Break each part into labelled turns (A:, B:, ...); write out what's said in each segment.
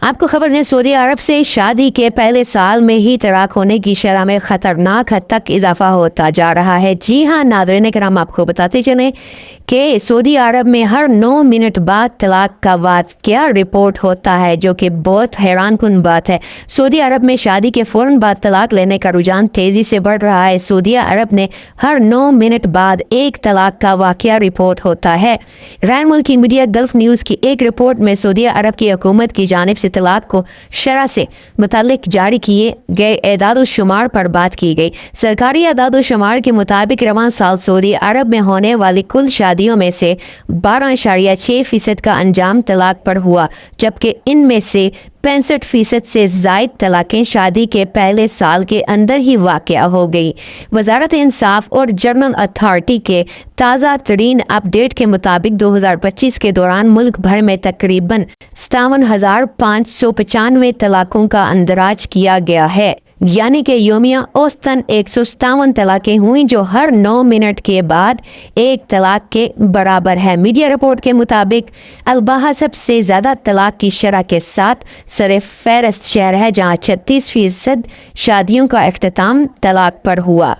A: آپ کو خبر ہے، سعودی عرب سے شادی کے پہلے سال میں ہی طلاق ہونے کی شرح میں خطرناک حد تک اضافہ ہوتا جا رہا ہے۔ جی ہاں ناظرین کرام، آپ کو بتاتے چلیں کہ سعودی عرب میں ہر 9 منٹ بعد طلاق کا واقعہ رپورٹ ہوتا ہے، جو کہ بہت حیران کن بات ہے۔ سعودی عرب میں شادی کے فوراً بعد طلاق لینے کا رجحان تیزی سے بڑھ رہا ہے۔ سعودی عرب نے ہر 9 منٹ بعد ایک طلاق کا واقعہ رپورٹ ہوتا ہے۔ غیر ملکی میڈیا گلف نیوز کی ایک رپورٹ میں سعودی عرب کی حکومت کی جانب سے طلاق کو شرح سے متعلق جاری کیے گئے اعداد و شمار پر بات کی گئی۔ سرکاری اعداد و شمار کے مطابق رواں سال سعودی عرب میں ہونے والی کل شادیوں میں سے 12.6% کا انجام طلاق پر ہوا، جبکہ ان میں سے 65% سے زائد طلاقیں شادی کے پہلے سال کے اندر ہی واقع ہو گئی۔ وزارت انصاف اور جنرل اتھارٹی کے تازہ ترین اپ ڈیٹ کے مطابق 2025 کے دوران ملک بھر میں تقریباً 57,595 طلاقوں کا اندراج کیا گیا ہے، یعنی کہ یومیہ اوسطاً 157 طلاقیں ہوئیں، جو ہر 9 منٹ کے بعد ایک طلاق کے برابر ہے۔ میڈیا رپورٹ کے مطابق الباحہ سب سے زیادہ طلاق کی شرح کے ساتھ سر فہرست شہر ہے، جہاں 36% شادیوں کا اختتام طلاق پر ہوا۔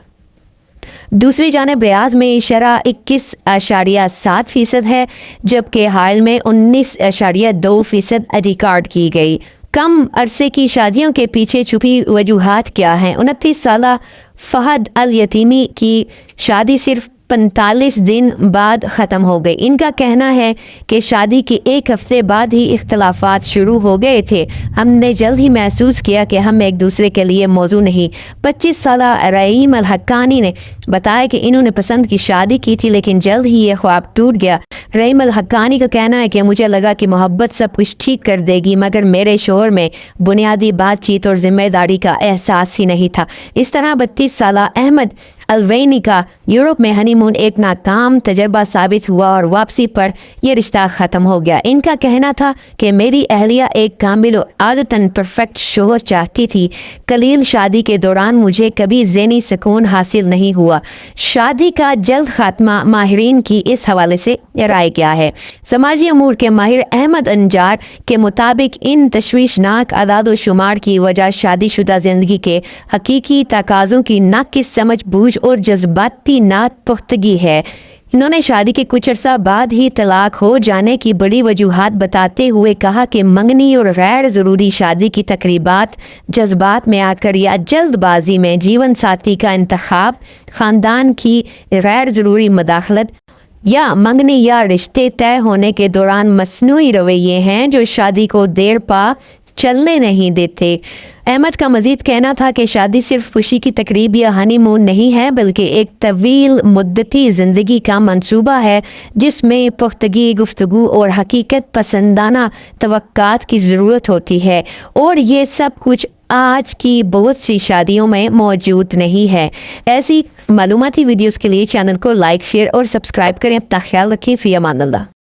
A: دوسری جانب ریاض میں شرح 21.7% ہے، جبکہ حال میں 19.2% ریکارڈ کی گئی۔ کم عرصے کی شادیوں کے پیچھے چھپی وجوہات کیا ہیں؟ 29 سالہ فہد الیتیمی کی شادی صرف 45 دن بعد ختم ہو گئی۔ ان کا کہنا ہے کہ شادی کے ایک ہفتے بعد ہی اختلافات شروع ہو گئے تھے۔ ہم نے جلد ہی محسوس کیا کہ ہم ایک دوسرے کے لیے موزوں نہیں۔ 25 سالہ رحیم الحقانی نے بتایا کہ انہوں نے پسند کی شادی کی تھی، لیکن جلد ہی یہ خواب ٹوٹ گیا۔ رحیم الحقانی کا کہنا ہے کہ مجھے لگا کہ محبت سب کچھ ٹھیک کر دے گی، مگر میرے شوہر میں بنیادی بات چیت اور ذمہ داری کا احساس ہی نہیں تھا۔ اس طرح 32 سالہ احمد الوینی کا یورپ میں ہنی مون ایک ناکام تجربہ ثابت ہوا اور واپسی پر یہ رشتہ ختم ہو گیا۔ ان کا کہنا تھا کہ میری اہلیہ ایک کامل و عادتاً پرفیکٹ شوہر چاہتی تھی۔ قلیل شادی کے دوران مجھے کبھی ذہنی سکون حاصل نہیں ہوا۔ شادی کا جلد خاتمہ ماہرین کی اس حوالے سے رائے کیا ہے؟ سماجی امور کے ماہر احمد انجار کے مطابق ان تشویشناک اعداد و شمار کی وجہ شادی شدہ زندگی کے حقیقی تقاضوں کی ناقص سمجھ بوجھ اور جذباتی پختگی ہے۔ انہوں نے شادی کے کچھ عرصہ بعد ہی طلاق ہو جانے کی بڑی وجوہات بتاتے ہوئے کہا کہ منگنی اور غیر ضروری شادی کی تقریبات، جذبات میں آ کر یا جلد بازی میں جیون ساتھی کا انتخاب، خاندان کی غیر ضروری مداخلت یا منگنی یا رشتے طے ہونے کے دوران مصنوعی رویے ہیں جو شادی کو دیر پا چلنے نہیں دیتے۔ احمد کا مزید کہنا تھا کہ شادی صرف خوشی کی تقریب یا ہنی مون نہیں ہے، بلکہ ایک طویل مدتی زندگی کا منصوبہ ہے جس میں پختگی، گفتگو اور حقیقت پسندانہ توقعات کی ضرورت ہوتی ہے، اور یہ سب کچھ آج کی بہت سی شادیوں میں موجود نہیں ہے۔ ایسی معلوماتی ویڈیوز کے لیے چینل کو لائک، شیئر اور سبسکرائب کریں۔ اپنا خیال رکھیں۔ فی امان اللہ۔